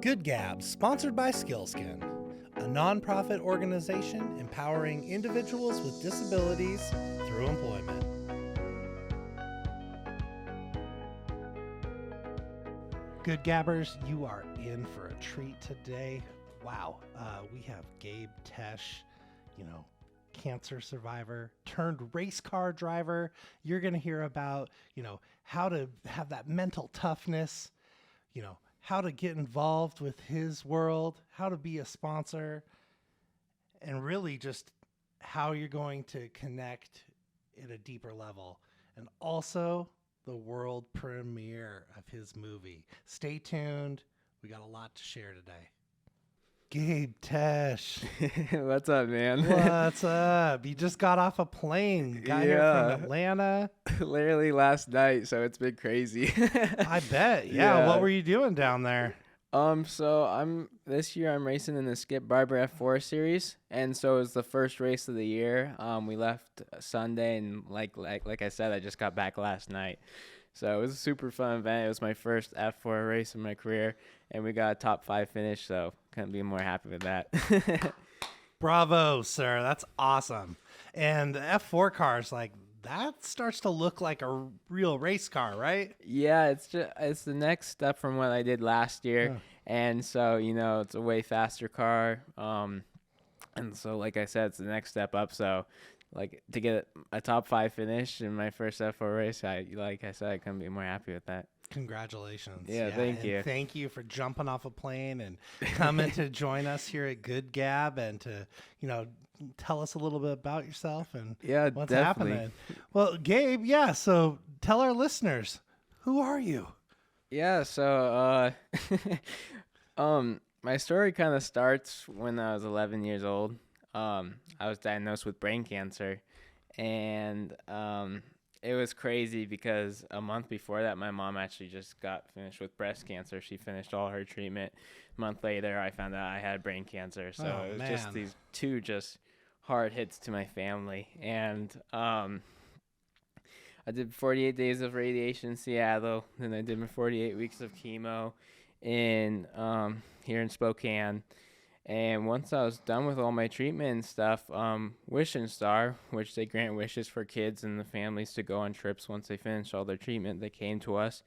Good Gab, sponsored by Skillskin, a nonprofit organization empowering individuals with disabilities through employment. Good Gabbers, you are in for a treat today. Wow, we have Gabe Tesch, cancer survivor turned race car driver. You're going to hear about, how to have that mental toughness, how to get involved with his world, how to be a sponsor, and really just how you're going to connect at a deeper level. And also the world premiere of his movie. Stay tuned. We got a lot to share today. Gabe Tesch. What's up, man? What's up? You just got off a plane. Got here from Atlanta. Literally last night, so it's been crazy. I bet. Yeah. What were you doing down there? So this year I'm racing in the Skip Barber F4 series, and so it was the first race of the year. We left Sunday, and like I said, I just got back last night. So it was a super fun event. It was my first F4 race in my career, and we got a top 5 finish, so couldn't be more happy with that. Bravo, sir. That's awesome. And the F4 cars, that starts to look like a real race car, right? Yeah, it's the next step from what I did last year. And so, it's a way faster car. And so, like I said, it's the next step up. So, to get a top 5 finish in my first F4 race, I couldn't be more happy with that. Congratulations. Yeah, thank you. Thank you for jumping off a plane and coming to join us here at Good Gab and to, tell us a little bit about yourself and what's definitely happening. Well, Gabe, so tell our listeners, who are you? Yeah, so my story kind of starts when I was 11 years old. I was diagnosed with brain cancer, and it was crazy because a month before that, my mom actually just got finished with breast cancer. She finished all her treatment. A month later, I found out I had brain cancer. So it was just these two just hard hits to my family. And I did 48 days of radiation in Seattle. Then I did my 48 weeks of chemo in here in Spokane. And once I was done with all my treatment and stuff, Wish and Star, which they grant wishes for kids and the families to go on trips once they finish all their treatment, they came to us.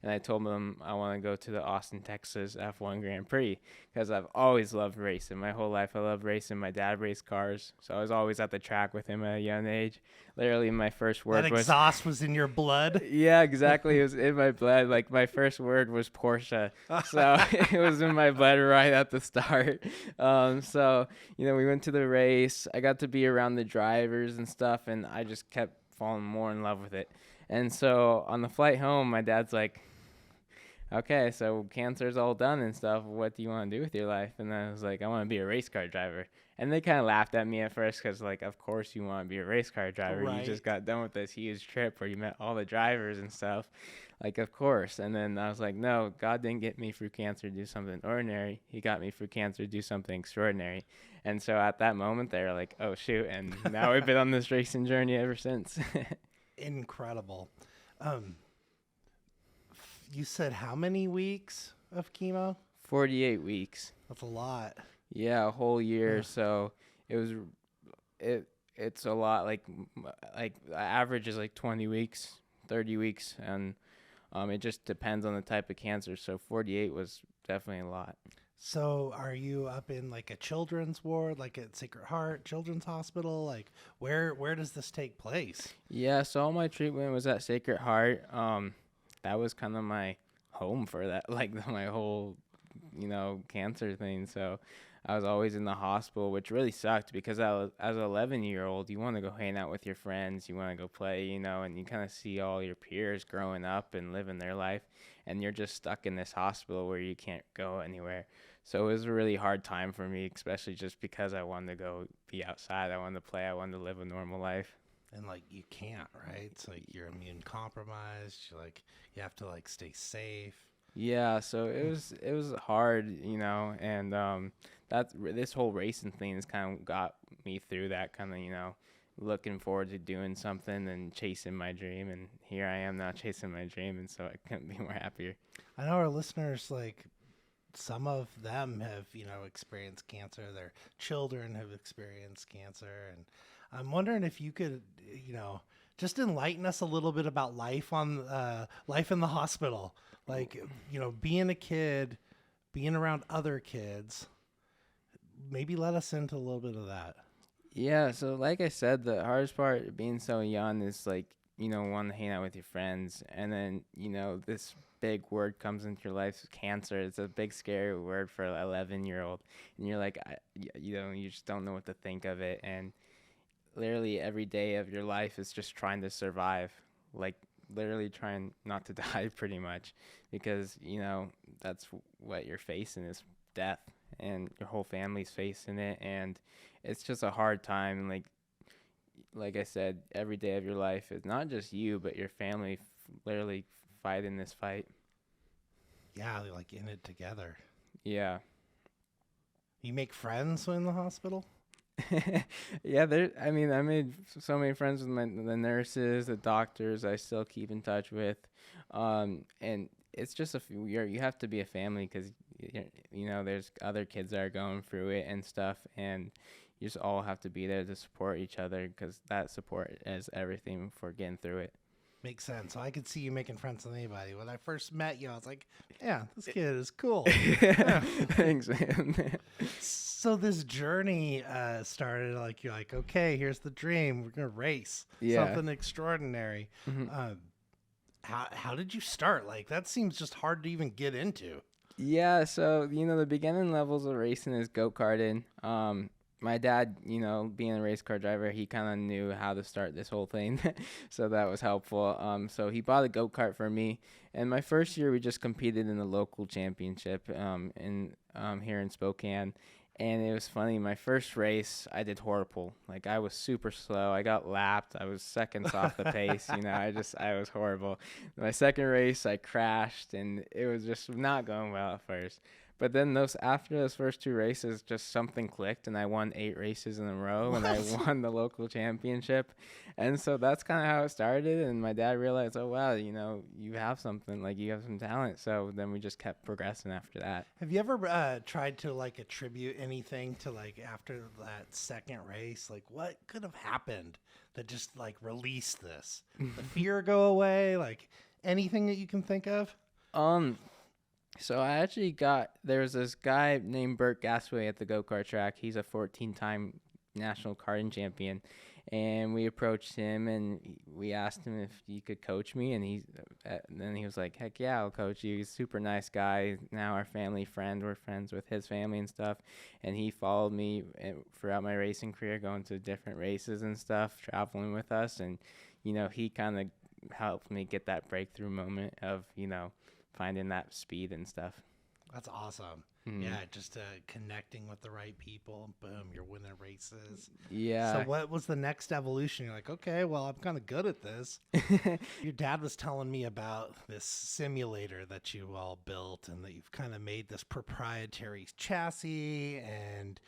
And I told them I want to go to the Austin, Texas F1 Grand Prix because I've always loved racing. My whole life I loved racing. My dad raced cars, so I was always at the track with him at a young age. Literally, my first word that exhaust was in your blood? Yeah, exactly. It was in my blood. My first word was Porsche. So it was in my blood right at the start. So, we went to the race. I got to be around the drivers and stuff, and I just kept falling more in love with it. And so on the flight home, my dad's like, okay, so cancer's all done and stuff. What do you want to do with your life? And I was like, I want to be a race car driver. And they kind of laughed at me at first because, of course you want to be a race car driver. Right. You just got done with this huge trip where you met all the drivers and stuff. Of course. And then I was like, no, God didn't get me through cancer to do something ordinary. He got me through cancer to do something extraordinary. And so at that moment, they were like, oh, shoot. And now we've been on this racing journey ever since. Incredible. You said how many weeks of chemo? 48 weeks. That's a lot. Yeah, a whole year. Yeah. So it's a lot. The average is 20 weeks, 30 weeks, and it just depends on the type of cancer. So 48 was definitely a lot. So are you up in a children's ward, at Sacred Heart Children's Hospital? Where does this take place? Yeah, so all my treatment was at Sacred Heart. That was kind of my home for that, my whole, cancer thing. So I was always in the hospital, which really sucked because as an 11-year-old, you want to go hang out with your friends. You want to go play, and you kind of see all your peers growing up and living their life. And you're just stuck in this hospital where you can't go anywhere. So it was a really hard time for me, especially just because I wanted to go be outside. I wanted to play. I wanted to live a normal life. And you can't, right? It's you're immune compromised. You have to stay safe. Yeah, so it was hard, and this whole racing thing has kind of got me through that kind of, looking forward to doing something and chasing my dream. And here I am now chasing my dream, and so I couldn't be more happier. I know our listeners some of them have, experienced cancer. Their children have experienced cancer. And I'm wondering if you could, just enlighten us a little bit about life in the hospital. Like, being a kid, being around other kids, maybe let us into a little bit of that. Yeah, so like I said, the hardest part being so young is like, wanting to hang out with your friends. And then, this big word comes into your life, cancer. It's a big, scary word for an 11-year-old. And you're like, you just don't know what to think of it. And literally every day of your life is just trying to survive. Like, literally trying not to die pretty much. Because, that's what you're facing is death. And your whole family's facing it. And it's just a hard time. Like I said, every day of your life is not just you, but your family literally fighting this fight. Yeah, they're like in it together. Yeah. You make friends in the hospital? Yeah, I made so many friends with the nurses, the doctors I still keep in touch with. And it's just you have to be a family because, there's other kids that are going through it and stuff. And you just all have to be there to support each other because that support is everything for getting through it. Makes sense. So I could see you making friends with anybody. When I first met you, I was like, yeah, this kid is cool. Yeah. Thanks, man. So this journey started like, you're like, okay, here's the dream. We're going to race. Yeah. Something extraordinary. Mm-hmm. How did you start? Like, that seems just hard to even get into. Yeah, so, the beginning levels of racing is go-karting. My dad, being a race car driver, he kind of knew how to start this whole thing. So that was helpful. So he bought a go-kart for me. And my first year, we just competed in the local championship here in Spokane. And it was funny. My first race, I did horrible. Like, I was super slow. I got lapped. I was seconds off the pace. I was horrible. My second race, I crashed, and it was just not going well at first. But then after those first two races, just something clicked, and I won 8 races in a row, and I won the local championship. And so that's kind of how it started. And my dad realized, oh, wow, you have something, like you have some talent. So then we just kept progressing after that. Have you ever tried to like attribute anything to like after that second race? Like what could have happened that just like released this? The fear go away? Like anything that you can think of? So there was this guy named Burt Gasway at the go-kart track. He's a 14-time national karting champion. And we approached him and we asked him if he could coach me. And then he was like, heck yeah, I'll coach you. He's a super nice guy. Now our family friend, we're friends with his family and stuff. And he followed me throughout my racing career, going to different races and stuff, traveling with us. And, he kind of helped me get that breakthrough moment of, finding that speed and stuff. That's awesome. Mm-hmm. Yeah, just connecting with the right people. Boom, you're winning races. Yeah. So what was the next evolution? You're like, okay, well, I'm kind of good at this. Your dad was telling me about this simulator that you all built and that you've kind of made this proprietary chassis and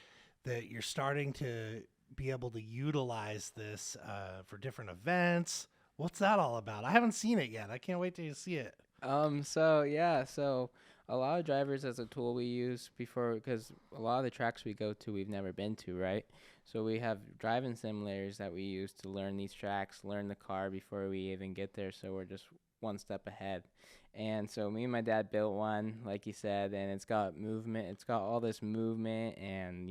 that you're starting to be able to utilize this for different events. What's that all about? I haven't seen it yet. I can't wait till you see it. So a lot of drivers as a tool we use because a lot of the tracks we go to we've never been to, right? So we have driving simulators that we use to learn these tracks, learn the car before we even get there, so we're just one step ahead. And so me and my dad built one, like you said, and it's got movement. It's got all this movement, and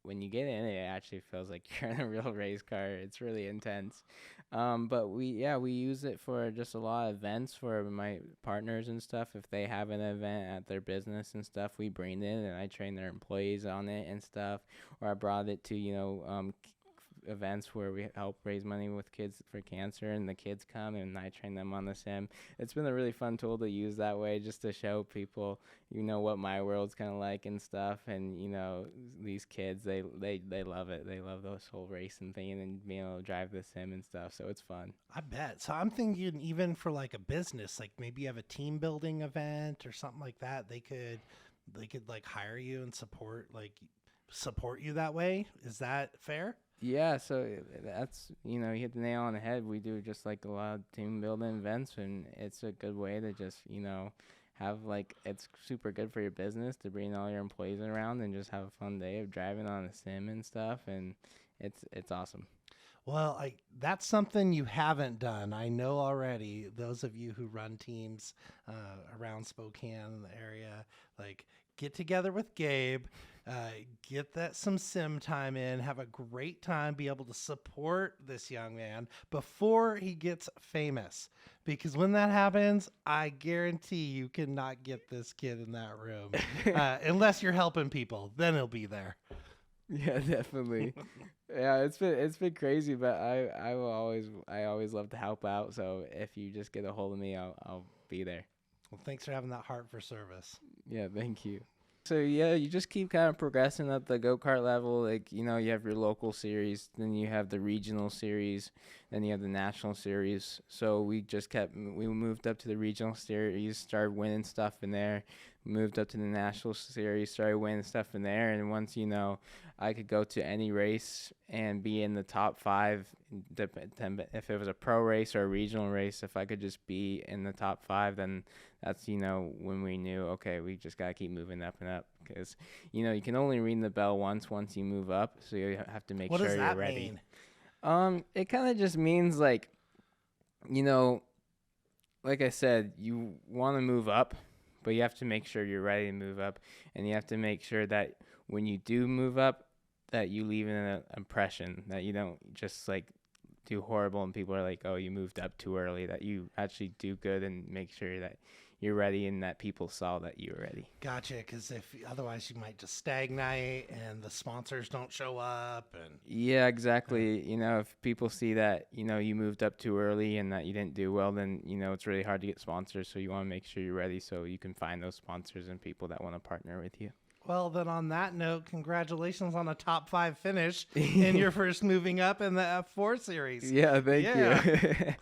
when you get in it, it actually feels like you're in a real race car. It's really intense. But we use it for just a lot of events for my partners and stuff. If they have an event at their business and stuff, we bring it and I train their employees on it and stuff. Or I brought it to, events where we help raise money with kids for cancer, and the kids come and I train them on the sim. It's been a really fun tool to use that way, just to show people, what my world's kind of like and stuff. And, these kids, they love it. They love this whole racing thing and being able to drive the sim and stuff. So it's fun. I bet. So I'm thinking even for like a business, like maybe you have a team building event or something like that. They could like hire you and support you that way. Is that fair? Yeah, so that's, you hit the nail on the head. We do just like a lot of team building events, and it's a good way to just, have like it's super good for your business to bring all your employees around and just have a fun day of driving on a sim and stuff, and it's awesome. Well, that's something you haven't done. I know already. Those of you who run teams around Spokane, the area, like get together with Gabe, get that some sim time in, have a great time, be able to support this young man before he gets famous. Because when that happens, I guarantee you cannot get this kid in that room unless you're helping people. Then he'll be there. Yeah, definitely. Yeah, it's been crazy, but I always love to help out. So if you just get a hold of me, I'll be there. Well, thanks for having that heart for service. Yeah, thank you. So yeah, you just keep kind of progressing up the go-kart level. Like, you have your local series, then you have the regional series, then you have the national series. So we moved up to the regional series, started winning stuff in there, moved up to the national series, started winning stuff in there. And once, I could go to any race and be in the top 5, if it was a pro race or a regional race, if I could just be in the top 5, then that's, when we knew, okay, we just got to keep moving up and up, because, you can only ring the bell once you move up. So you have to make sure you're ready. Mean? It kind of just means like I said, you want to move up, but you have to make sure you're ready to move up, and you have to make sure that when you do move up, that you leave an impression, that you don't just like do horrible and people are like, oh, you moved up too early, that you actually do good and make sure that you're ready and that people saw that you were ready. Gotcha, because otherwise you might just stagnate and the sponsors don't show up. And yeah, exactly. If people see that, you moved up too early and that you didn't do well, then, it's really hard to get sponsors. So you want to make sure you're ready so you can find those sponsors and people that want to partner with you. Well, then on that note, congratulations on a top 5 finish in your first moving up in the F4 series. Yeah, thank you.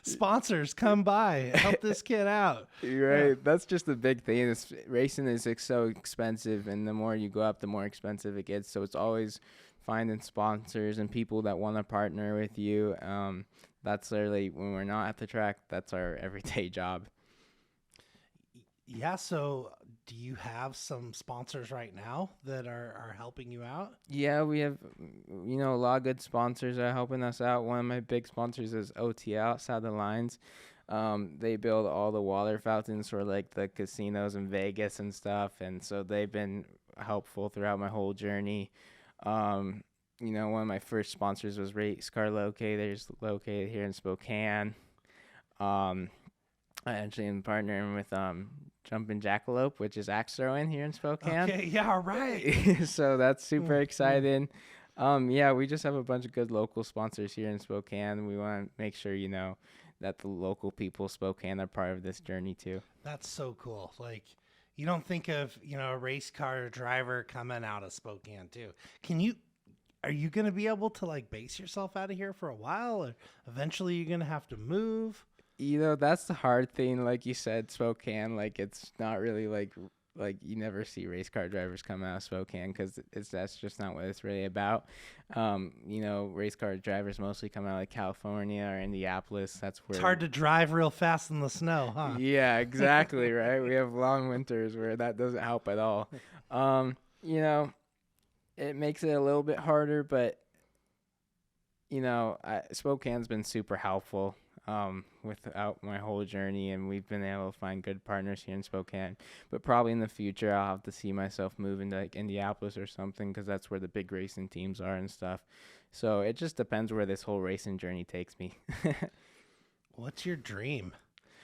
Sponsors, come by, help this kid out. You're right. Yeah. That's just the big thing. Racing is so expensive, and the more you go up, the more expensive it gets. So it's always finding sponsors and people that want to partner with you. That's literally, when we're not at the track, that's our everyday job. Yeah, so do you have some sponsors right now that are helping you out? Yeah, we have, a lot of good sponsors are helping us out. One of my big sponsors is OTL, Outside the Lines. They build all the water fountains for like the casinos in Vegas and stuff, and so they've been helpful throughout my whole journey. One of my first sponsors was Race Car Locators, located here in Spokane. I actually am partnering with Jumpin' Jackalope, which is axe throwing here in Spokane. Okay, yeah, right. So that's super exciting. Yeah, we just have a bunch of good local sponsors here in Spokane. We want to make sure, that the local people of Spokane are part of this journey too. That's so cool. Like, you don't think of, a race car driver coming out of Spokane too. Are you going to be able to like base yourself out of here for a while, or eventually you're going to have to move? That's the hard thing. Like you said, Spokane, like it's not really like you never see race car drivers come out of Spokane, because that's just not what it's really about. Race car drivers mostly come out of like California or Indianapolis. That's where it's hard to drive real fast in the snow, huh? Yeah, exactly. Right. We have long winters where that doesn't help at all. It makes it a little bit harder, but Spokane's been super helpful without my whole journey, and we've been able to find good partners here in Spokane. But probably in the future, I'll have to see myself moving to like Indianapolis or something, because that's where the big racing teams are and stuff. So it just depends where this whole racing journey takes me. What's your dream?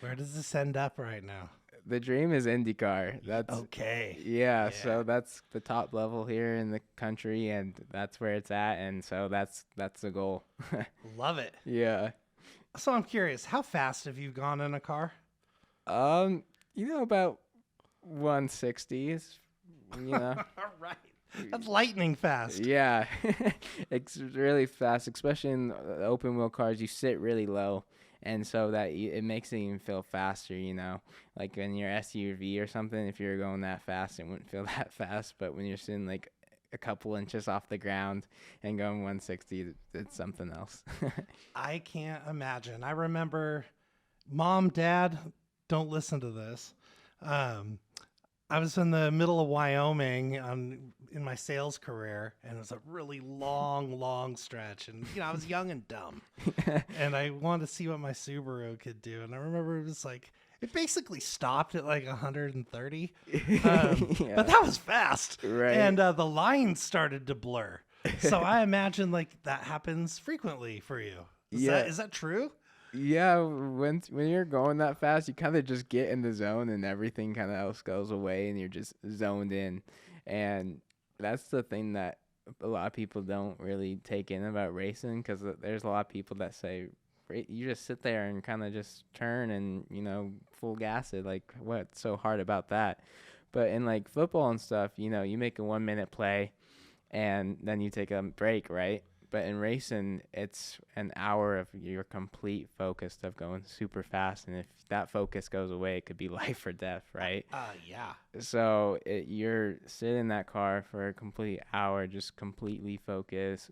Where does this end up right now? The dream is IndyCar. That's okay. Yeah, so that's the top level here in the country, and that's where it's at, and so that's the goal. Love it. Yeah. So I'm curious, how fast have you gone in a car? About 160 is, All right. That's lightning fast. Yeah. It's really fast, especially in open wheel cars. You sit really low, and so that it makes it even feel faster, Like in your SUV or something, if you're going that fast, it wouldn't feel that fast. But when you're sitting like a couple inches off the ground and going 160, it's something else. I can't imagine. I remember, Mom, Dad, don't listen to this. Um, I was in the middle of Wyoming in my sales career, and it was a really long stretch. And I was young and dumb, and I wanted to see what my Subaru could do. And I remember it was like it basically stopped at like 130, Yeah. but that was fast, Right. and the lines started to blur. So I imagine like that happens frequently for you. Yeah. Is that true? Yeah, when you're going that fast, you kind of just get in the zone and everything kind of else goes away and you're just zoned in. And that's the thing that a lot of people don't really take in about racing, because there's a lot of people that say you just sit there and kind of just turn and, full gas it. Like, what's so hard about that? But in like football and stuff, you make a 1 minute play and then you take a break, right? But in racing, it's an hour of your complete focus of going super fast. And if that focus goes away, it could be life or death, right? Yeah. So you're sitting in that car for a complete hour, just completely focused,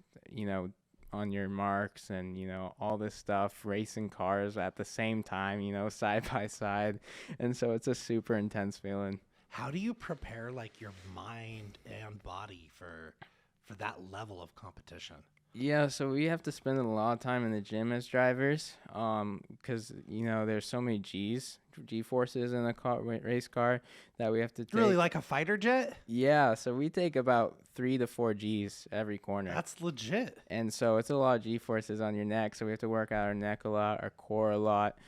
on your marks and, all this stuff, racing cars at the same time, side by side. And so it's a super intense feeling. How do you prepare like your mind and body for that level of competition? Yeah, so we have to spend a lot of time in the gym as drivers, because there's so many G forces in a race car that we have to take. Really, like a fighter jet? Yeah, so we take about 3 to 4 Gs every corner. That's legit. And so it's a lot of G forces on your neck, so we have to work out our neck a lot, our core a lot.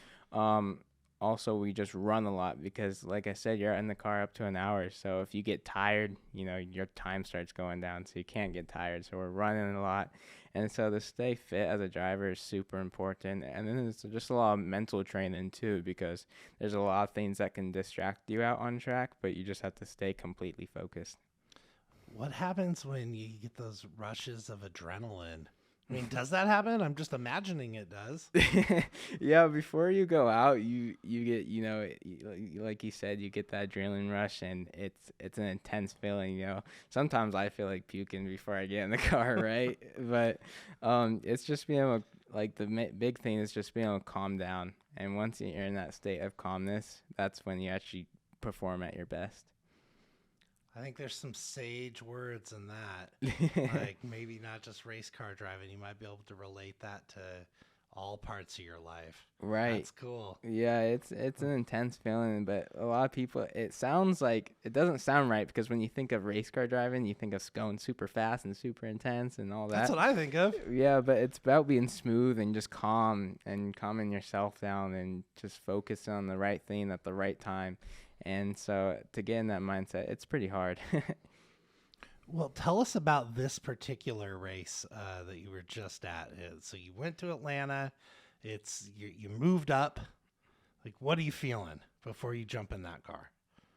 Also, we just run a lot because, like I said, you're in the car up to an hour. So if you get tired, your time starts going down. So you can't get tired. So we're running a lot. And so to stay fit as a driver is super important. And then it's just a lot of mental training, too, because there's a lot of things that can distract you out on track, but you just have to stay completely focused. What happens when you get those rushes of adrenaline? I mean, does that happen? I'm just imagining it does. Yeah, before you go out, you get, like you said, you get that adrenaline rush, and it's an intense feeling, Sometimes I feel like puking before I get in the car, right? But it's just being able to, like, the big thing is just being able to calm down. And once you're in that state of calmness, that's when you actually perform at your best. I think there's some sage words in that. Like maybe not just race car driving. You might be able to relate that to all parts of your life. Right. That's cool. Yeah, it's an intense feeling, but a lot of people, it doesn't sound right, because when you think of race car driving, you think of going super fast and super intense and all that. That's what I think of. Yeah, but it's about being smooth and just calm and calming yourself down and just focus on the right thing at the right time. And so to get in that mindset, it's pretty hard. Well, tell us about this particular race that you were just at. So you went to Atlanta. You moved up. Like, what are you feeling before you jump in that car?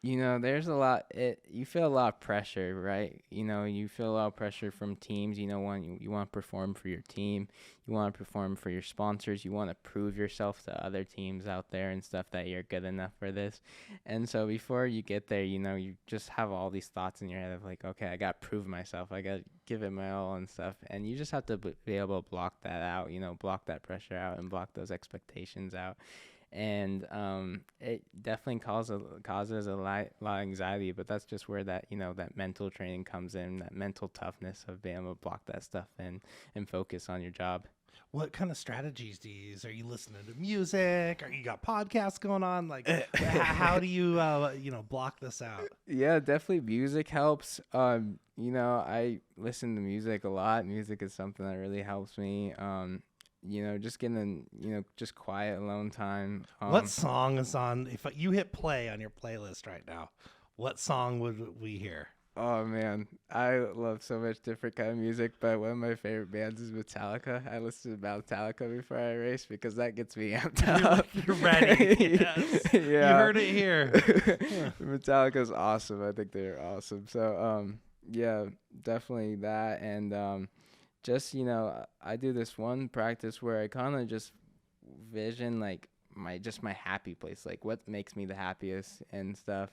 There's a lot. You feel a lot of pressure, right? You feel a lot of pressure from teams. You want to perform for your team. You want to perform for your sponsors. You want to prove yourself to other teams out there and stuff that you're good enough for this. And so before you get there, you just have all these thoughts in your head of like, okay, I got to prove myself. I got to give it my all and stuff. And you just have to be able to block that out, block that pressure out and block those expectations out. And it definitely causes a lot of anxiety, but that's just where that that mental training comes in, that mental toughness of being able to block that stuff and focus on your job. What kind of strategies do you use? Are you listening to music? Are you got podcasts going on? Like, how do you block this out? Yeah, definitely music helps. I listen to music a lot. Music is something that really helps me. Just getting just quiet, alone time. What song is on? If you hit play on your playlist right now, what song would we hear? Oh man, I love so much different kind of music, but one of my favorite bands is Metallica. I listen to Metallica before I race because that gets me amped up. You're ready. Yes. Yeah. You heard it here. Metallica's awesome. I think they're awesome. So yeah, definitely that. And just I do this one practice where I kind of just vision like my happy place, like what makes me the happiest and stuff.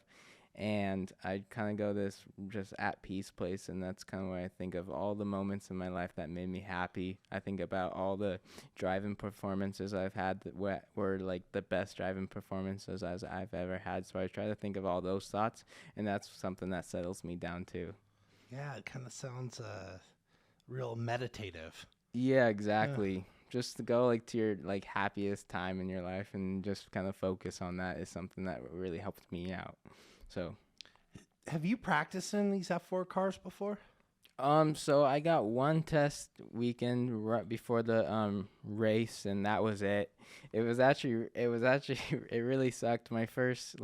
and I kind of go this just at peace place, and that's kind of where I think of all the moments in my life that made me happy. I think about all the driving performances I've had that were like the best driving performances as I've ever had. So I try to think of all those thoughts, and that's something that settles me down too. Yeah, it kind of sounds real meditative. Yeah, exactly. Just to go like to your like happiest time in your life and just kind of focus on that is something that really helped me out. So, Have you practiced in these F4 cars before? so I got one test weekend right before the race, and that was it. It really sucked. My first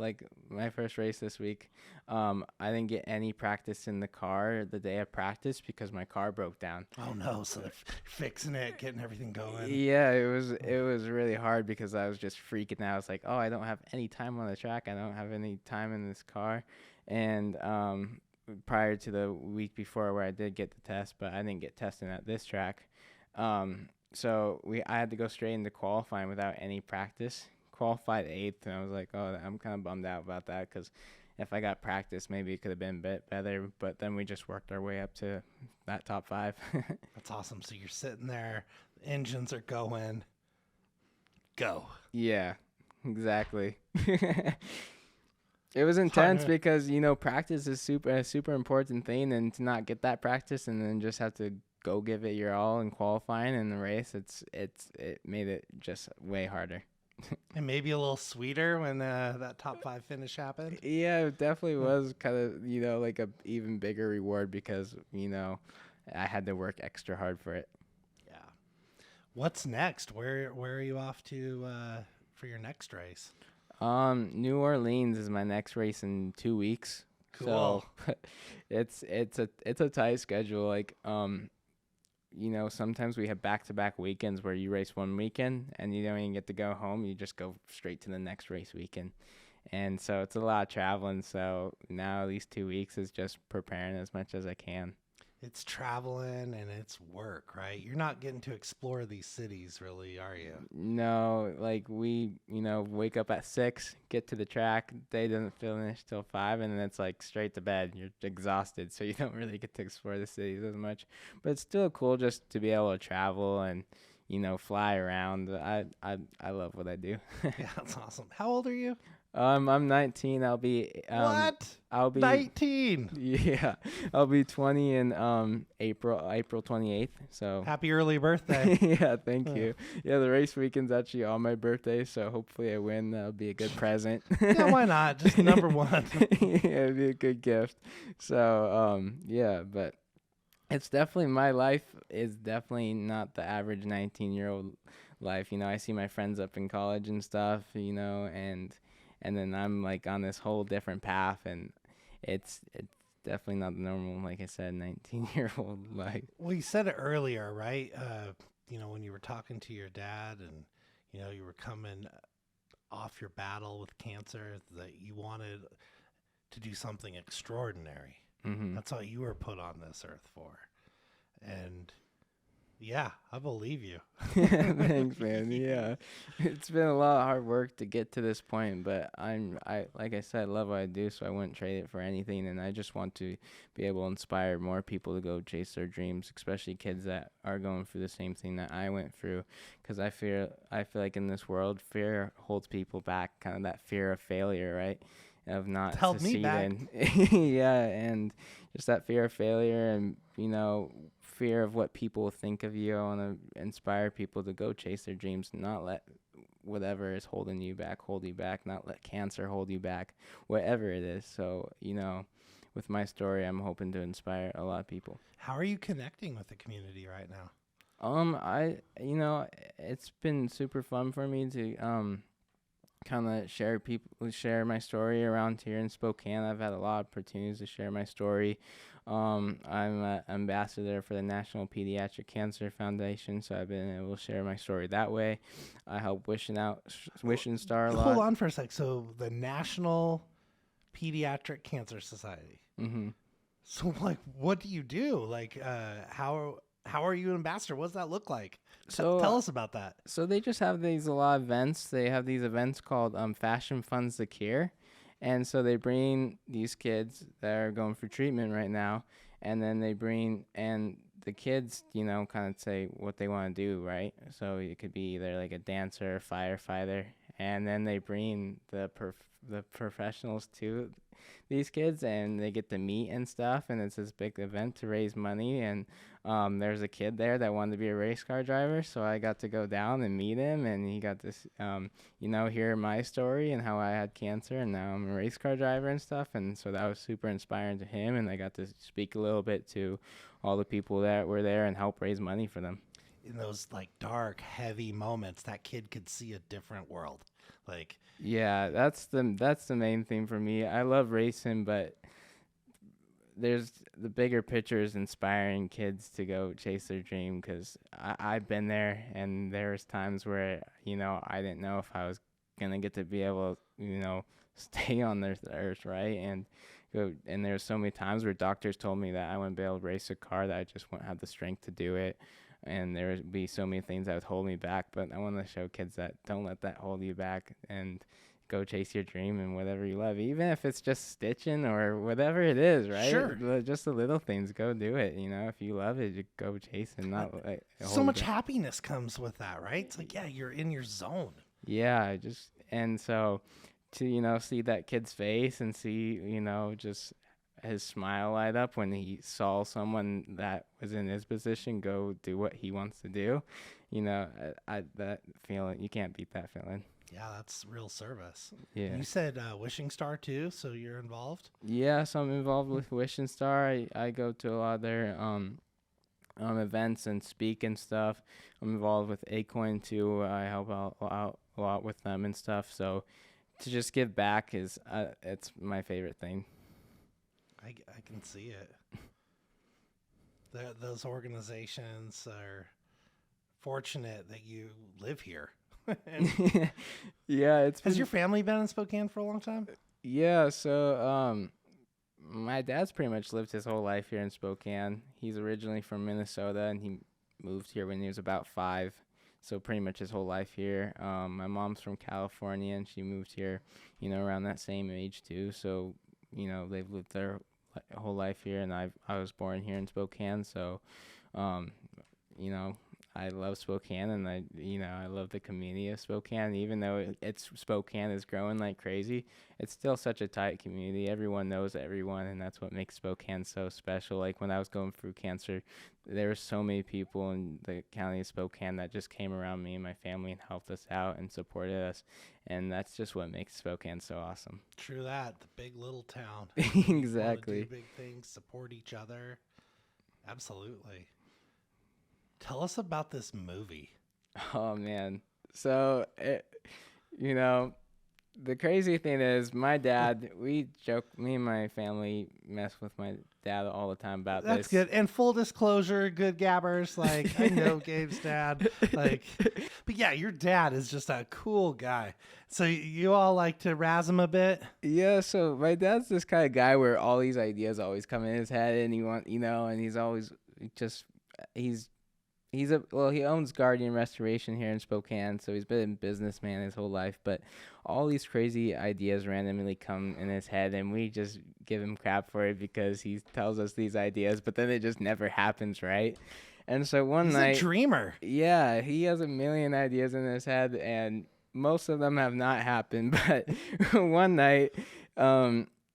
race this week. I didn't get any practice in the car the day of practice because my car broke down. Oh no, so they're fixing it, getting everything going. Yeah, it was really hard because I was just freaking out. I was like, oh, I don't have any time on the track. I don't have any time in this car, and prior to the week before where I did get the test, but I didn't get testing at this track. So I had to go straight into qualifying without any practice. Qualified 8th, and I was like, oh, I'm kind of bummed out about that because if I got practice, maybe it could have been a bit better. But then we just worked our way up to that top 5. That's awesome. So you're sitting there, engines are going. Go. Yeah, exactly. It was intense because, practice is a super important thing, and to not get that practice and then just have to go give it your all in qualifying in the race, it made it just way harder. And maybe a little sweeter when that top 5 finish happened. Yeah, it definitely was kind of, like a even bigger reward because, I had to work extra hard for it. Yeah. What's next? Where are you off to for your next race? New Orleans is my next race in 2 weeks. Cool. So it's a tight schedule. Like, sometimes we have back-to-back weekends where you race one weekend and you don't even get to go home. You just go straight to the next race weekend. And so it's a lot of traveling. So now these 2 weeks is just preparing as much as I can. It's traveling and it's work, right? You're not getting to explore these cities, really, are you? No, like we, wake up at 6, get to the track. Day doesn't finish till 5, and then it's like straight to bed. You're exhausted, so you don't really get to explore the cities as much. But it's still cool just to be able to travel and, fly around. I love what I do. Yeah, that's awesome. How old are you? I'm 19. I'll be What? I'll be 19. Yeah, I'll be 20 in April 28th. So Happy early birthday. yeah, thank you. Yeah, the race weekend's actually on my birthday, so hopefully I win. That'll be a good present. Yeah, why not? Just number one. Yeah, it'd be a good gift. So yeah, but it's definitely, my life is definitely not the average 19-year-old life. I see my friends up in college and stuff, and then I'm like on this whole different path, and it's definitely not the normal, like I said, 19-year-old life. Well, you said it earlier, right? When you were talking to your dad and, you were coming off your battle with cancer, that you wanted to do something extraordinary. Mm-hmm. That's what you were put on this earth for. And yeah, I believe you. Thanks, man. Yeah, it's been a lot of hard work to get to this point, but like I said, love what I do, so I wouldn't trade it for anything. And I just want to be able to inspire more people to go chase their dreams, especially kids that are going through the same thing that I went through. Because I feel like in this world, fear holds people back. Kind of that fear of failure, right? Of not held me back. Yeah, and just that fear of failure and fear of what people think of you. I want to inspire people to go chase their dreams, not let whatever is holding you back hold you back, not let cancer hold you back, whatever it is. So with my story, I'm hoping to inspire a lot of people. How are you connecting with the community right now? It's been super fun for me to kind of share my story around here in Spokane. I've had a lot of opportunities to share my story. I'm an ambassador for the National Pediatric Cancer Foundation, so I've been able to share my story that way. I help Wishing Star a lot. Hold on for a sec. So the National Pediatric Cancer Society. Mm-hmm. So what do you do? Like, how are you an ambassador? What does that look like? So tell us about that. So they just have a lot of events. They have these events called Fashion Funds the Cure. And so they bring these kids that are going for treatment right now, and then the kids, kind of say what they want to do, right? So it could be either like a dancer, or firefighter, and then they bring the professionals to these kids, and they get to meet and stuff, and it's this big event to raise money. And there's a kid there that wanted to be a race car driver, so I got to go down and meet him, and he got this hear my story and how I had cancer, and now I'm a race car driver and stuff. And so that was super inspiring to him, and I got to speak a little bit to all the people that were there and help raise money for them. In those like dark, heavy moments, that kid could see a different world. Like, yeah, that's the main thing for me. I love racing, but there's the bigger picture is inspiring kids to go chase their dream, because I've been there, and there's times where I didn't know if I was gonna get to be able stay on this earth, right? And there's so many times where doctors told me that I wouldn't be able to race a car, that I just wouldn't have the strength to do it. And there would be so many things that would hold me back. But I want to show kids that don't let that hold you back, and go chase your dream and whatever you love, even if it's just stitching or whatever it is, right? Sure. Just the little things, go do it. If you love it, you go chase it. Not like so much happiness comes with that, right? It's like, yeah, you're in your zone. Yeah, and so to see that kid's face and see just his smile light up when he saw someone that was in his position go do what he wants to do, that feeling, you can't beat that feeling. Yeah, that's real service. Yeah. You said Wishing Star too, so you're involved? Yeah, so I'm involved with Wishing Star. I go to a lot of their events and speak and stuff. I'm involved with Acoin too. I help out a lot with them and stuff. So to just give back is it's my favorite thing. I can see it. Those organizations are fortunate that you live here. Yeah, has your family been in Spokane for a long time? Yeah, so my dad's pretty much lived his whole life here in Spokane. He's originally from Minnesota, and he moved here when he was about 5, so pretty much his whole life here. My mom's from California, and she moved here around that same age too, so they've lived their whole life here, and I was born here in Spokane, so I love Spokane, and I love the community of Spokane. Even though Spokane is growing like crazy, it's still such a tight community. Everyone knows everyone, and that's what makes Spokane so special. Like when I was going through cancer, there were so many people in the county of Spokane that just came around me and my family and helped us out and supported us, and that's just what makes Spokane so awesome. True that, the big little town. Exactly. Do big things, support each other. Absolutely. Tell us about this movie. Oh, man. So, the crazy thing is my dad, me and my family mess with my dad all the time about this. That's good. And full disclosure, good gabbers, like, I know Gabe's dad. But yeah, your dad is just a cool guy. So you all like to razz him a bit? Yeah, so my dad's this kind of guy where all these ideas always come in his head, and and he's always he owns Guardian Restoration here in Spokane, so he's been a businessman his whole life, but all these crazy ideas randomly come in his head, and we just give him crap for it because he tells us these ideas, but then it just never happens, right? And so one night... He's a dreamer. Yeah, he has a million ideas in his head, and most of them have not happened, but one night...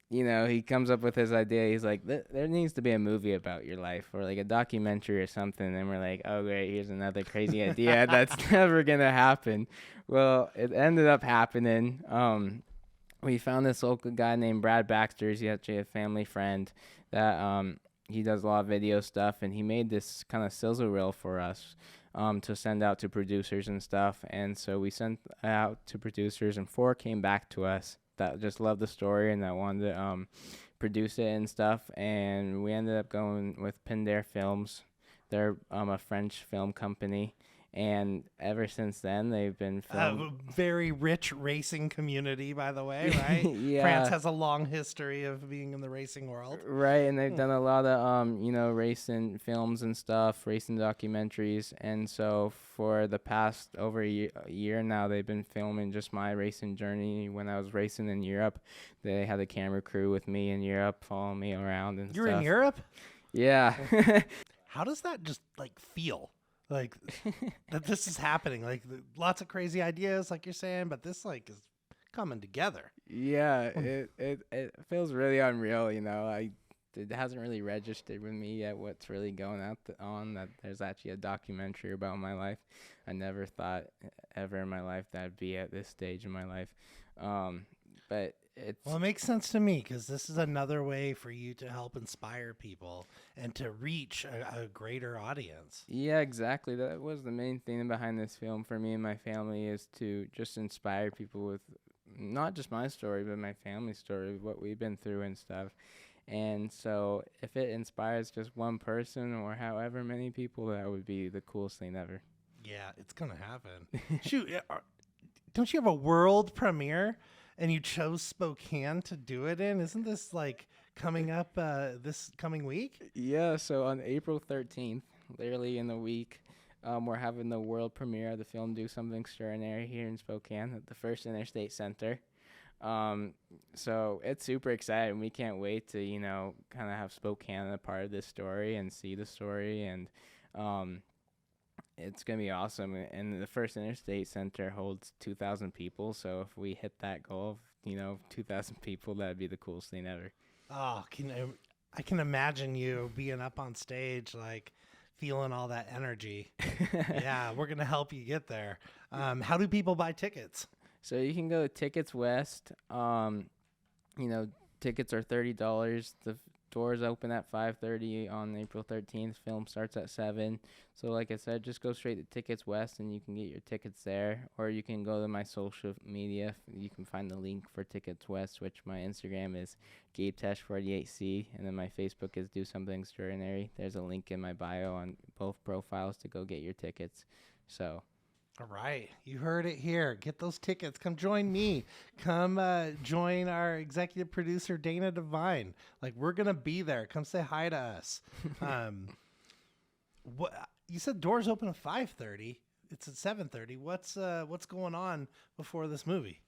he comes up with his idea. He's like, there needs to be a movie about your life, or like a documentary or something. And we're like, oh, great, here's another crazy idea that's never going to happen. Well, it ended up happening. We found this local guy named Brad Baxter. He's actually a family friend that he does a lot of video stuff. And he made this kind of sizzle reel for us to send out to producers and stuff. And so we sent out to producers, and 4 came back to us that just loved the story and that wanted to produce it and stuff. And we ended up going with Pindair Films. They're a French film company, And ever since then, they've been filmed. Very rich racing community, by the way, right? Yeah. France has a long history of being in the racing world. Right, and they've done a lot of racing films and stuff, racing documentaries, and so for the past over a year now, they've been filming just my racing journey. When I was racing in Europe, they had a camera crew with me in Europe, following me around and You're stuff. in Europe? Yeah. How does that just like feel? Like that this is happening? Like lots of crazy ideas, like you're saying, but this like is coming together. Yeah, it feels really unreal, it hasn't really registered with me yet what's really going on, that there's actually a documentary about my life. I never thought ever in my life that I'd be at this stage in my life. But Well, it makes sense to me because this is another way for you to help inspire people and to reach a greater audience. Yeah, exactly. That was the main thing behind this film for me and my family, is to just inspire people with not just my story, but my family's story, what we've been through and stuff. And so if it inspires just one person or however many people, that would be the coolest thing ever. Yeah, it's going to happen. Shoot, don't you have a world premiere and you chose Spokane to do it in? Isn't this like coming up this coming week? Yeah, so on April 13th, literally in a week, we're having the world premiere of the film Do Something Extraordinary here in Spokane at the First Interstate Center. So it's super exciting. We can't wait to, kind of have Spokane a part of this story and see the story. And it's going to be awesome. And the First Interstate Center holds 2,000 people. So if we hit that goal of, 2,000 people, that'd be the coolest thing ever. Oh, I can imagine you being up on stage, like feeling all that energy. Yeah, we're going to help you get there. How do people buy tickets? So you can go to Tickets West. Tickets are $30. The doors open at 5:30 on April 13th. Film starts at 7. So like I said, just go straight to Tickets West and you can get your tickets there. Or you can go to my social media. You can find the link for Tickets West, which my Instagram is Gabe Tesch 48C. And then my Facebook is Do Something Extraordinary. There's a link in my bio on both profiles to go get your tickets. So... All right. You heard it here. Get those tickets. Come join me. Come join our executive producer, Dana Devine. Like, we're going to be there. Come say hi to us. What you said doors open at 5:30. It's at 7:30. What's going on before this movie?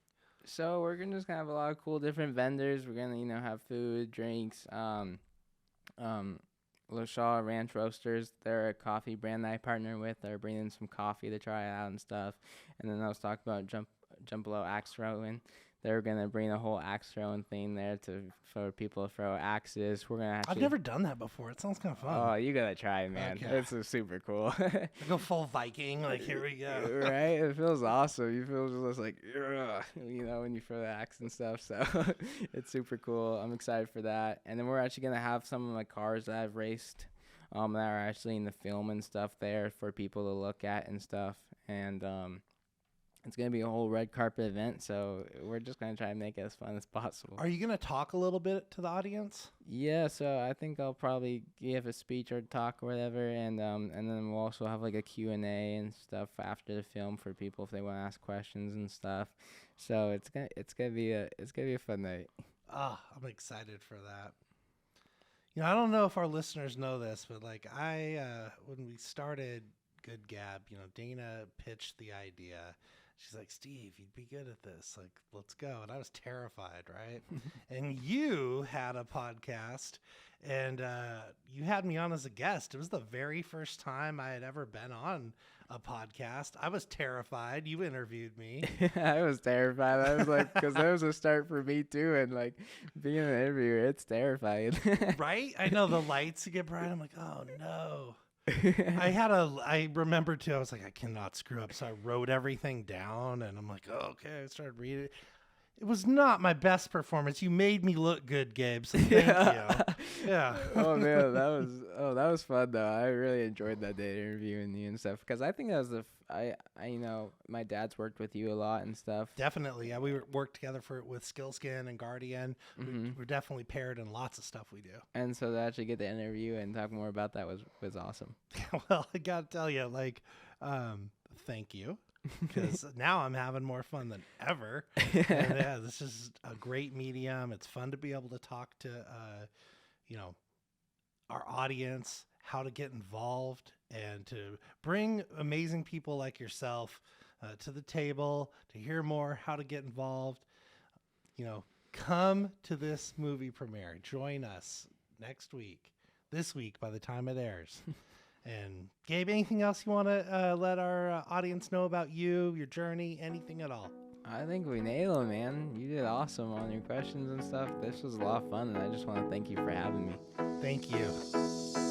So we're going to just have a lot of cool different vendors. We're going to, have food, drinks, LaShaw Ranch Roasters, they're a coffee brand that I partner with. They're bringing some coffee to try out and stuff. And then I was talking about Jump Below Axe Throwing. They're going to bring a whole axe throwing thing there for people to throw axes. We're going to I've never done that before. It sounds kind of fun. Oh, you got to try it, man. Okay. It's super cool. I go full Viking. Like, here we go. Right? It feels awesome. You feel just like, when you throw the axe and stuff. So it's super cool. I'm excited for that. And then we're actually going to have some of my cars that I've raced that are actually in the film and stuff there for people to look at and stuff. And it's going to be a whole red carpet event, so we're just going to try and make it as fun as possible. Are you going to talk a little bit to the audience? Yeah, so I think I'll probably give a speech or talk or whatever, and then we'll also have like a Q&A and stuff after the film for people if they want to ask questions and stuff. So it's gonna be a fun night. Oh, I'm excited for that. I don't know if our listeners know this, but like when we started Good Gab, Dana pitched the idea. She's like, Steve, you'd be good at this. Like, let's go. And I was terrified, right? And you had a podcast, and you had me on as a guest. It was the very first time I had ever been on a podcast. I was terrified. You interviewed me. I was terrified. I was like, because that was a start for me too. And like being an interviewer, it's terrifying. Right? I know the lights get bright. I'm like, oh no. I remember too, I was like, I cannot screw up. So I wrote everything down and I'm like, oh, okay. I started reading. It was not my best performance. You made me look good, Gabe. So thank you. Yeah. Oh man, that was fun though. I really enjoyed that day interviewing you and stuff because I think that was my dad's worked with you a lot and stuff. Definitely, yeah. We worked together with Skillskin and Guardian. Mm-hmm. We're definitely paired in lots of stuff we do. And so to actually get the interview and talk more about that was awesome. Well, I gotta tell you, like, thank you, because now I'm having more fun than ever. And yeah, this is a great medium. It's fun to be able to talk to, you know, our audience, how to get involved, and to bring amazing people like yourself to the table to hear more how to get involved. You know, come to this movie premiere. Join us this week by the time it airs. And Gabe, anything else you want to let our audience know about you, your journey, anything at all? I think we nailed it, man. You did awesome on your questions and stuff. This was a lot of fun, and I just want to thank you for having me. Thank you.